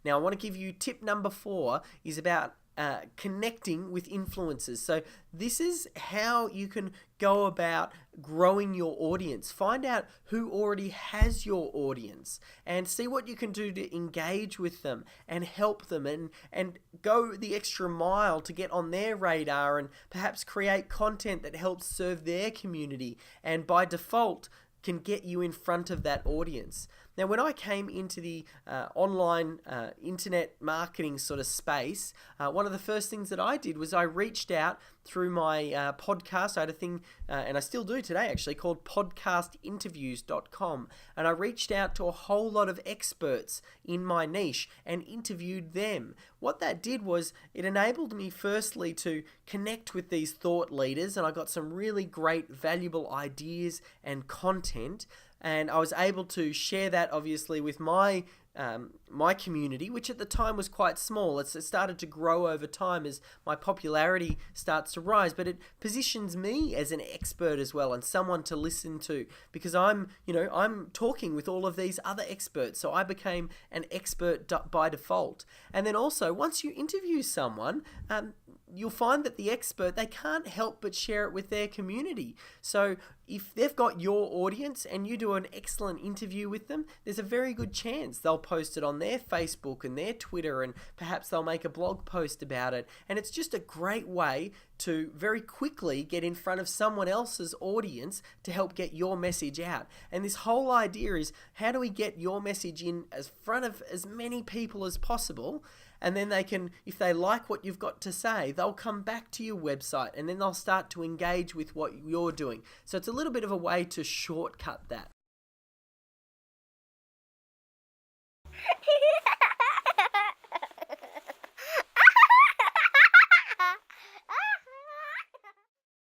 Now, I want to give you tip number 4 is about connecting with influencers. So this is how you can go about growing your audience. Find out who already has your audience and see what you can do to engage with them and help them and go the extra mile to get on their radar and perhaps create content that helps serve their community and by default can get you in front of that audience. Now, when I came into the online internet marketing sort of space, one of the first things that I did was I reached out through my podcast. I had a thing, and I still do today actually, called podcastinterviews.com. And I reached out to a whole lot of experts in my niche and interviewed them. What that did was it enabled me firstly to connect with these thought leaders, and I got some really great valuable ideas and content. And I was able to share that obviously with my community, which at the time was quite small. It started to grow over time as my popularity starts to rise, but it positions me as an expert as well and someone to listen to because I'm talking with all of these other experts. So I became an expert by default. And then also once you interview someone, you'll find that the expert, they can't help but share it with their community. So if they've got your audience and you do an excellent interview with them, there's a very good chance they'll post it on their Facebook and their Twitter, and perhaps they'll make a blog post about it. And it's just a great way to very quickly get in front of someone else's audience to help get your message out. And this whole idea is, how do we get your message in as front of as many people as possible? And then they can, if they like what you've got to say, they'll come back to your website and then they'll start to engage with what you're doing. So it's a little bit of a way to shortcut that.